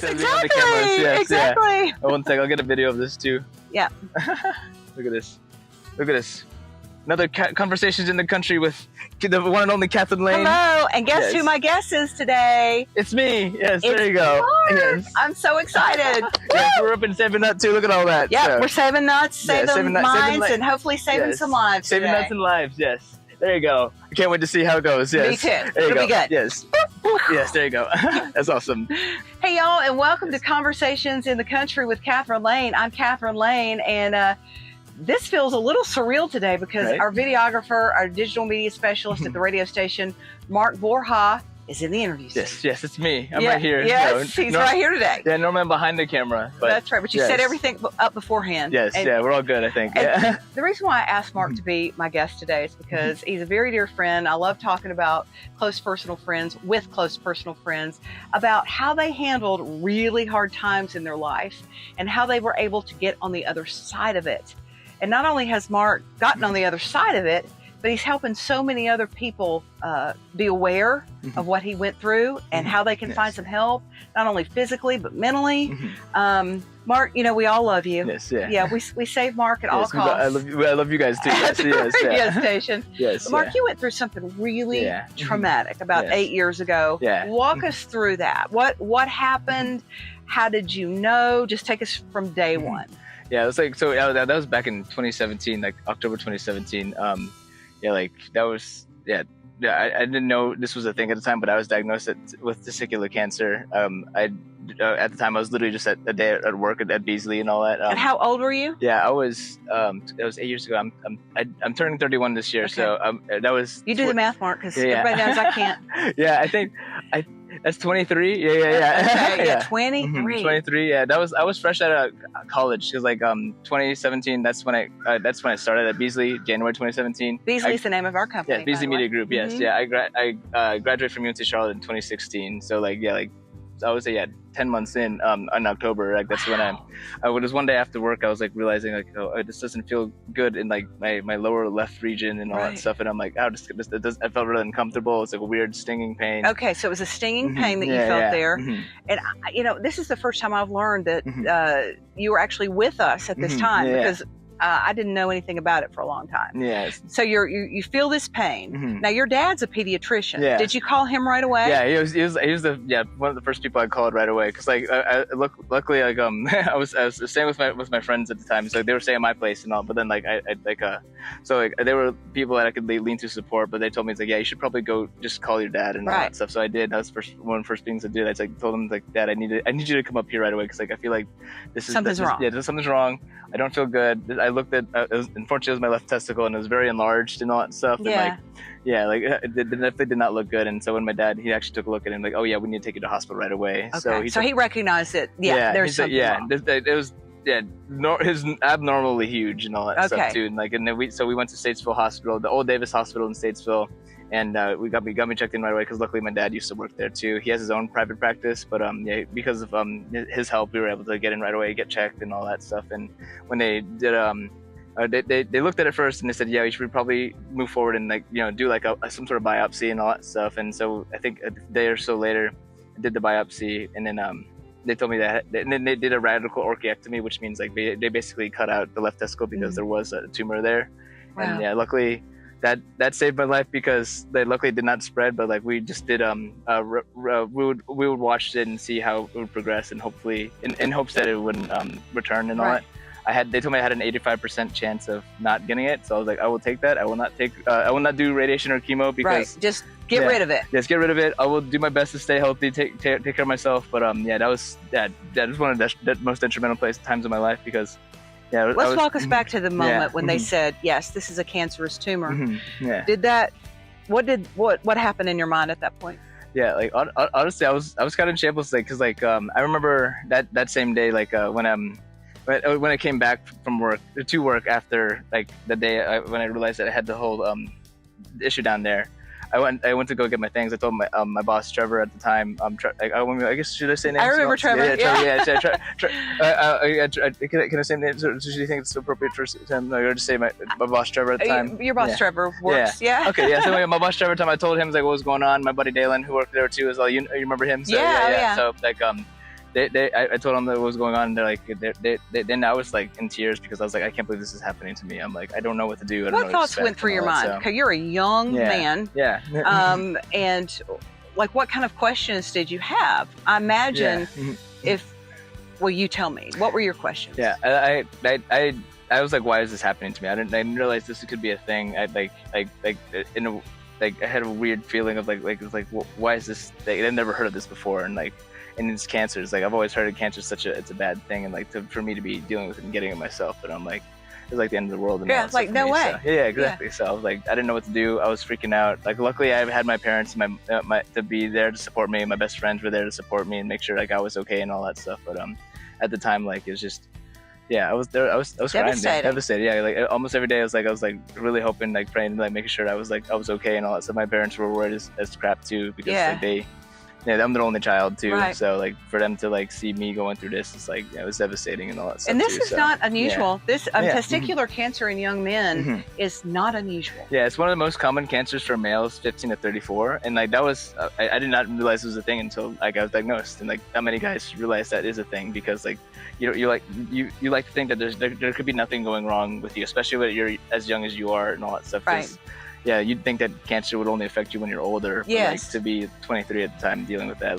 Yes, exactly. The cameras. Yes, exactly. Yeah. One sec, I'll get a video of this too. Yeah. Look at this. Look at this. Another Conversations in the Country with the one and only Catherine Lane. Hello, and guess who my guest is today? It's me. Yes, It's there you go. Mark. Yes. I'm so excited. Yes, we're up in saving nuts too. Look at all that. Yeah, So, we're saving nuts, saving minds, saving and hopefully saving some lives Saving today. nuts and lives, yes. There you go. I can't wait to see how it goes. Yes. Me too. There you It'll go. be good. Yes. Yes, there you go. That's awesome. Hey, y'all, and welcome to Conversations in the Country with Catherine Lane. I'm Catherine Lane, and this feels a little surreal today because our videographer, our digital media specialist at the radio station, Mark Borja, is in the interview studio. Yes, it's me. I'm right here. Yes, he's right here today. Yeah, normally I'm behind the camera. But that's right, but you set everything up beforehand. Yes, and, we're all good, I think. Yeah. The reason why I asked Mark to be my guest today is because he's a very dear friend. I love talking about close personal friends with close personal friends, about how they handled really hard times in their life and how they were able to get on the other side of it. And not only has Mark gotten on the other side of it, but he's helping so many other people be aware of what he went through and how they can find some help, not only physically, but mentally. Mark, you know, we all love you. Yes, yeah. Yeah, we save Mark at all costs. I love you guys too. Yes, yes, station. Yes, but Mark, you went through something really traumatic about 8 years ago. Yeah. Walk us through that. What happened? How did you know? Just take us from day one. Yeah, it was like, so that was back in 2017, like October 2017. I didn't know this was a thing at the time, but I was diagnosed with testicular cancer. At the time, I was literally just a day at work at Beasley and all that. And how old were you? Yeah, I was. That was 8 years ago. I'm turning 31 this year, so that was. You do the math, Mark, because everybody knows I can't. Yeah, I think that's 23. Yeah. Okay, yeah, 23. 23. Yeah, I was fresh out of college. It was like 2017. That's when I started at Beasley, January 2017. Beasley is the name of our company. Yeah, Beasley Media Group. Yes, yeah. I graduated from UNC Charlotte in 2016. So I would say 10 months in October. Like that's when I was one day after work. I was like realizing like, oh, this doesn't feel good in like my lower left region and all that stuff. And I'm like, I felt really uncomfortable. It's like a weird stinging pain. Okay, so it was a stinging pain that you felt there. And you know, this is the first time I've learned that you were actually with us at this time because I didn't know anything about it for a long time. Yes. So you feel this pain. Now your dad's a pediatrician. Yeah. Did you call him right away? Yeah, he was one of the first people I called right away because luckily like I was staying with my friends at the time, so they were staying at my place and all. But then they were people that I could lean to support, but they told me it's like, yeah, you should probably go just call your dad and all that stuff. So I did. That was one of the first things I did. I told him like, Dad, I need you to come up here right away because like I feel like something's wrong. Yeah, something's wrong. I don't feel good. I looked at unfortunately it was my left testicle and it was very enlarged and all that stuff. Yeah. And it definitely did not look good. And so when my dad, he actually took a look at it and like, oh yeah, we need to take you to hospital right away. Okay. So he recognized it. Yeah, there's something wrong. It was his abnormally huge and all that stuff too. And then we went to Statesville Hospital, the old Davis Hospital in Statesville. And we got me checked in right away because luckily my dad used to work there too. He has his own private practice, but because of his help, we were able to get in right away, get checked and all that stuff. And when they did, they looked at it first and they said, yeah, you should probably move forward and do like some sort of biopsy and all that stuff. And so I think a day or so later, I did the biopsy, and then they told me that, and then they did a radical orchiectomy, which means like they basically cut out the left testicle because there was a tumor there. Wow. And yeah, luckily. That saved my life because they luckily did not spread, but like we just did we would watch it and see how it would progress, and hopefully in hopes that it wouldn't return and all that. They told me I had an 85% chance of not getting it, so I was like, I will take that. I will not do radiation or chemo because just get rid of it. Just get rid of it. I will do my best to stay healthy, take care of myself. But that was one of the most detrimental times of my life because. Yeah, let's walk us back to the moment when they said, yes, this is a cancerous tumor. What happened in your mind at that point? Yeah, like honestly, I was kind of in shambles, like, cause like I remember that same day, like when I came back from work after like the day when I realized that I had the whole issue down there. I went to go get my things. I told my boss Trevor at the time. I guess should I say names? I remember Trevor. Yeah. Can I say names? Or do you think it's appropriate for him? No, or just say my boss Trevor at the time. Your boss Trevor works. Yeah. Okay. Yeah. So my boss Trevor at the time, I told him like what was going on. My buddy Dalen, who worked there too, as well. You remember him? So, So like I told them that what was going on, and they're like, then I was like in tears because I was like, I can't believe this is happening to me. I'm like, I don't know what to do. I don't know What thoughts went through your mind? Okay, you're a young man. Yeah. And like, what kind of questions did you have? I imagine well, you tell me. What were your questions? Yeah, I was like, why is this happening to me? I didn't realize this could be a thing. I had a weird feeling of why is this? I'd never heard of this before, and it's cancer. It's like I've always heard of cancer. It's a bad thing, and for me to be dealing with it and getting it myself. But I'm like, it's like the end of the world. And it's like no way. So, yeah, exactly. Yeah. So I was like, I didn't know what to do. I was freaking out. Like, luckily, I had my parents, to be there to support me. My best friends were there to support me and make sure I was okay and all that stuff. But at the time, it was just. Yeah, I was there. I was devastated. Yeah, almost every day I was really hoping, praying, making sure I was okay and all that stuff. My parents were worried as crap too because I'm their only child too. Right. So for them to see me going through this, it's it was devastating and all that stuff. And this is not unusual. Yeah. This testicular cancer in young men is not unusual. Yeah, it's one of the most common cancers for males 15 to 34, and that was I did not realize it was a thing until I was diagnosed, and not many guys realize that is a thing because you like to think that there could be nothing going wrong with you, especially when you're as young as you are and all that stuff. Right. Yeah, you'd think that cancer would only affect you when you're older. Yes. But, to be 23 at the time dealing with that,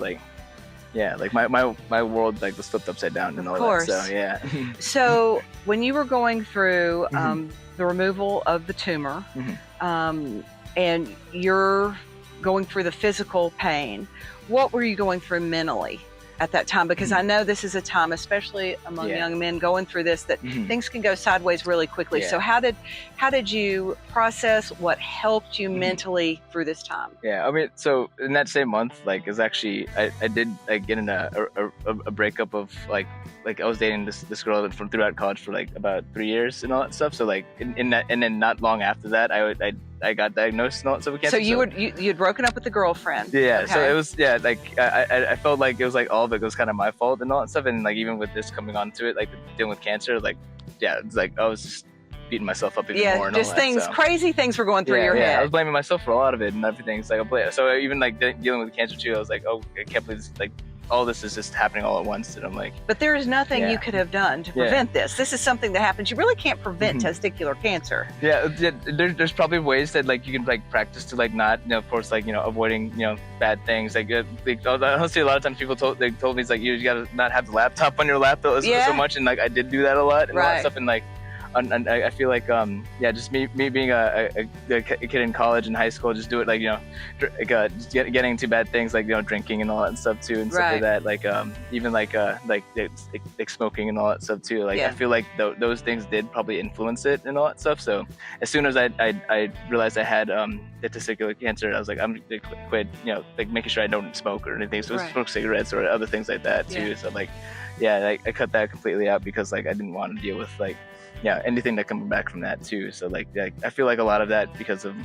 my world was flipped upside down and all that. So yeah. So when you were going through the removal of the tumor, and you're going through the physical pain, what were you going through mentally at that time? Because I know this is a time, especially among young men going through this, that things can go sideways really quickly. So how did you process what helped you mentally through this time? Yeah, I mean, so in that same month, is actually I did get in a breakup of I was dating this girl from throughout college for about 3 years and all that stuff. So in that, and then not long after that, I got diagnosed and all that stuff with cancer. So you'd broken up with the girlfriend. Yeah. Okay. So it was I felt like it was all of it was kind of my fault and all that stuff, and even with this coming onto it, dealing with cancer, it's I was just beating myself up even more. And just all that, things, crazy things were going through your head. I was blaming myself for a lot of it and everything. So even dealing with cancer too, I was like, oh, I can't believe this, all this is just happening all at once, and I'm like. But there is nothing you could have done to prevent this. This is something that happens. You really can't prevent testicular cancer. Yeah, there's probably ways that you can practice to not, of course, avoiding bad things. Honestly, a lot of times people told me you gotta not have the laptop on your lap so much, and I did do that a lot and all that stuff, and and I feel just me being a kid in college and high school, just do it just getting into bad things drinking and all that stuff too, and stuff like that, even smoking and all that stuff too. I feel those things did probably influence it and all that stuff. So as soon as I realized I had the testicular cancer, I was I'm gonna quit, making sure I don't smoke or anything. So smoke cigarettes or other things like that too. So I cut that completely out because I didn't want to deal with anything that comes back from that too. So I feel a lot of that because of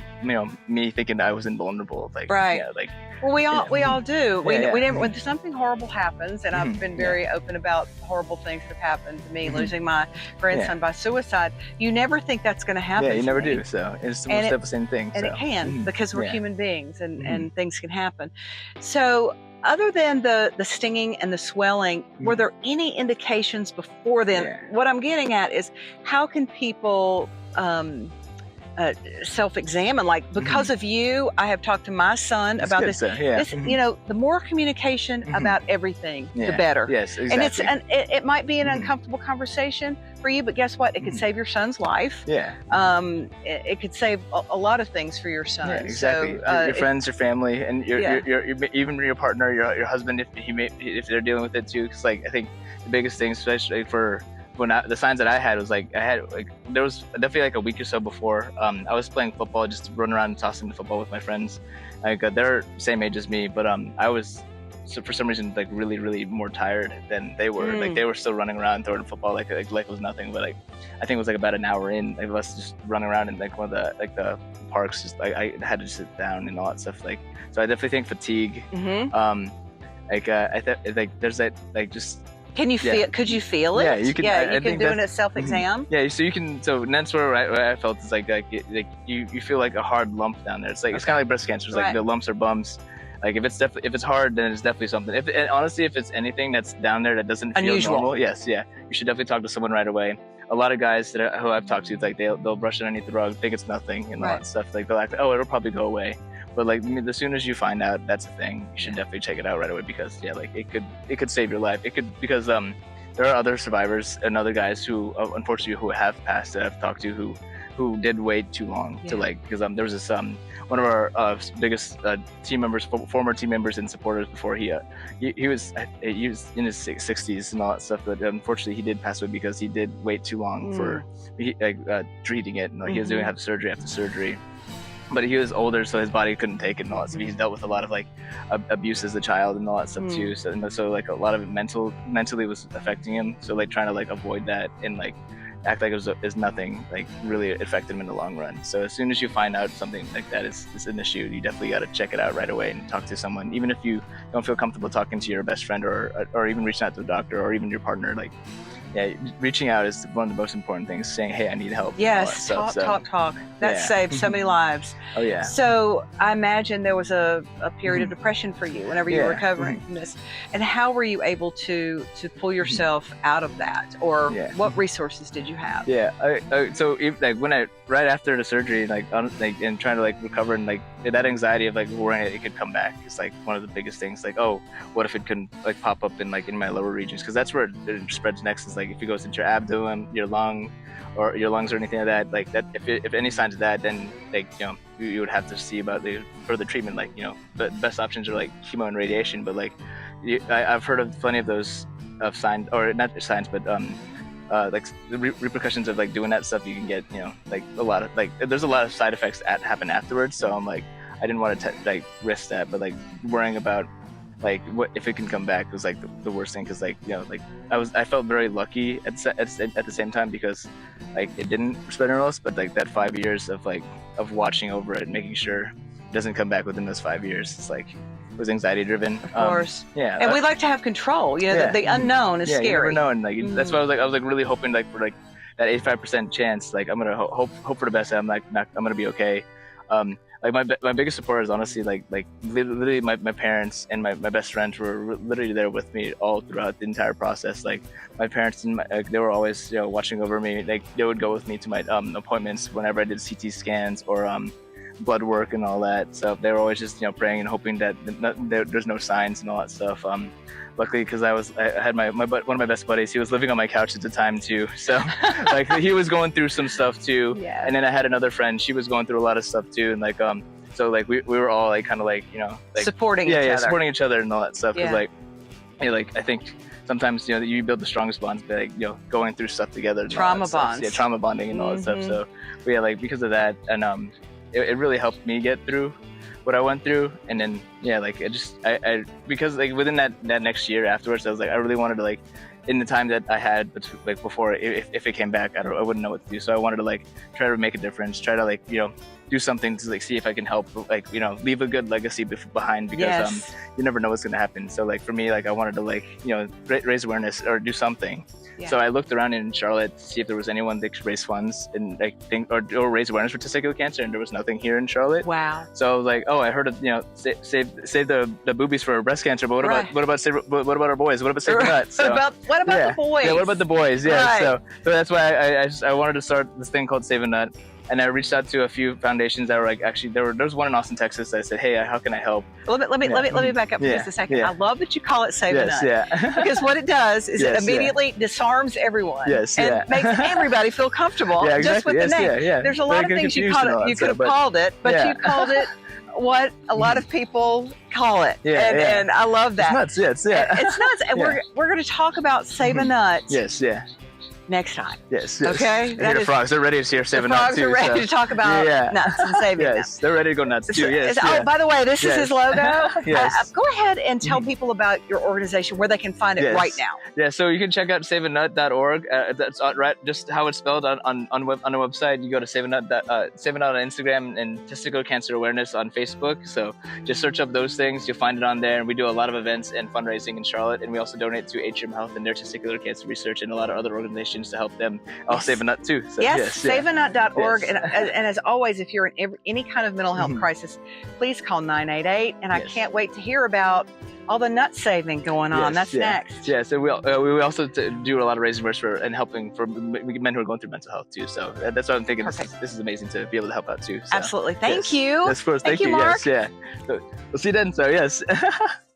me thinking I was invulnerable. Well, we all do. We never, when something horrible happens, and I've been very open about horrible things that have happened to me, losing my grandson by suicide. You never think that's going to happen. Yeah, you never do. So it's the same thing. And it can, because we're human beings, and things can happen. So. Other than the stinging and the swelling, were there any indications before then? Yeah. What I'm getting at is, how can people self-examine? Because of you, I have talked to my son about this. This, the more communication about everything, the better. Yes, exactly. And it might be an uncomfortable conversation for you, but guess what? It could save your son's life. Yeah. It could save a lot of things for your son. Yeah, exactly. So, your friends, your family, and your even your partner, your husband, if they're dealing with it too. Because I think the biggest thing, especially for the signs that I had was there was definitely a week or so before I was playing football, just running around and tossing the football with my friends. They're same age as me, but I was. So for some reason, really, really more tired than they were. They were still running around throwing football like it was nothing. But I think it was about an hour in, of us just running around in one of the parks. Just I had to just sit down and all that stuff. So I definitely think fatigue. There's that just. Can you feel? Could you feel it? Yeah, you can. Yeah, you can do a self-exam. Yeah, so you can. So that's where I felt it's you feel a hard lump down there. It's kind of like breast cancer. It's the lumps or bumps. Like if it's hard, then it's definitely something. And honestly, if it's anything that's down there that doesn't feel Unusual. normal, you should definitely talk to someone right away. A lot of guys who I've talked to, like they'll brush it underneath the rug, think it's nothing, and all that stuff. Like they'll act, oh, it'll probably go away. But like as soon as you find out that's a thing, you should definitely check it out right away, because like it could save your life. It could, because there are other survivors and other guys who unfortunately who have passed that I've talked to who did wait too long to like, because there was this one of our biggest team members, former team members and supporters before he was in his 60s and all that stuff, but unfortunately he did pass away because he did wait too long for treating it, and he was doing surgery after surgery. But he was older, so his body couldn't take it and all that stuff. He's dealt with a lot of like abuse as a child and all that stuff too. So like a lot of it mentally was affecting him. So like trying to like avoid that and like act like it was nothing, like really affected him in the long run. So as soon as you find out something like that is an issue, you definitely got to check it out right away and talk to someone. Even if you don't feel comfortable talking to your best friend or even reaching out to the doctor or even your partner, like reaching out is one of the most important things. Saying, hey, I need help. Yes, talk. That saved so many lives. Oh yeah. So I imagine there was a period of depression for you whenever you were recovering from this. And how were you able to pull yourself out of that? Or what resources did you have? So like right after the surgery, and trying to like recover, and like that anxiety of like worrying it could come back is like one of the biggest things. Like, oh, what if it can like pop up in my lower regions? Because that's where it spreads next. Is like if it goes into your abdomen, your lungs or anything like that. Like that, if any signs of that, then like you would have to see about the further treatment. Like the best options are like chemo and radiation. But like I've heard of plenty of those signs, or not signs, but like the repercussions of like doing that stuff. You can get like a lot of like there's a lot of side effects that happen afterwards. So I'm like, I didn't want to like risk that, but like worrying about like what if it can come back was like the worst thing, because like like I felt very lucky at the same time, because like it didn't spread anywhere else, but like that 5 years of watching over it, making sure it doesn't come back within those 5 years, it's like it was anxiety driven. Of course. And we like to have control. The unknown is scary. You never know, and like that's why I was like really hoping like for like that 85% chance, like I'm gonna hope for the best. I'm gonna be okay. Like my biggest support is honestly like literally my parents and my best friends were literally there with me all throughout the entire process. Like my parents and they were always watching over me. Like they would go with me to my appointments whenever I did CT scans or blood work and all that. So they were always just praying and hoping that there's no signs and all that stuff. Luckily, because I had one of my best buddies. He was living on my couch at the time too, so like he was going through some stuff too. Yeah. And then I had another friend. She was going through a lot of stuff too, and like so like we were all like kind of like like supporting each other. Supporting each other and all that stuff. Because like like I think sometimes you build the strongest bonds by like going through stuff together. And trauma bonds. Yeah, trauma bonding and all that stuff. So like because of that, and it really helped me get through what I went through. And then like it just I because like within that next year afterwards, I was like I really wanted to like in the time that I had like before, if it came back, I wouldn't know what to do. So I wanted to like try to make a difference, try to like do something to like see if I can help like leave a good legacy behind, because you never know what's gonna happen. So like for me, like I wanted to like raise awareness or do something. So I looked around in Charlotte to see if there was anyone that could raise funds and like or raise awareness for testicular cancer, and there was nothing here in Charlotte. Wow. So I was like, oh, I heard of save the boobies for breast cancer, but what about our boys? What about Save the Nut? So, what about the boys? Yeah, what about the boys? Yeah. So that's why I wanted to start this thing called Save a Nut. And I reached out to a few foundations that were like, actually, there was one in Austin, Texas. That I said, hey, how can I help? Let me back up for just a second. I love that you call it Save a Nut. Because what it does is it immediately disarms everyone and makes everybody feel comfortable just with the name. There's a lot of things you could have called it, but you called it what a lot of people call it. And I love that. It's nuts. It's nuts. And we're going to talk about Save a Nut. Next time. Okay? The frogs are ready to hear Save a Nut too. The frogs are ready to talk about nuts and saving them. They're ready to go nuts too. Oh, by the way, this is his logo. Go ahead and tell people about your organization, where they can find it right now. Yeah, so you can check out saveanut.org. That's right, just how it's spelled on the website. You go to Save a Nut on Instagram and Testicular Cancer Awareness on Facebook. So just search up those things. You'll find it on there. And we do a lot of events and fundraising in Charlotte. And we also donate to Atrium Health and their testicular cancer research and a lot of other organizations organizations to help them all save a nut too. So, yes, saveanut.org. Yes. And as always, if you're in any kind of mental health crisis, please call 988. And I can't wait to hear about all the nut saving going on. That's next. Yeah, so we also do a lot of raising awareness for and helping for men who are going through mental health too. So that's what I'm thinking. This is amazing to be able to help out too. So, absolutely. Thank you. Of course. Thank you, Mark. Yes, yeah. So, we'll see you then. So yes.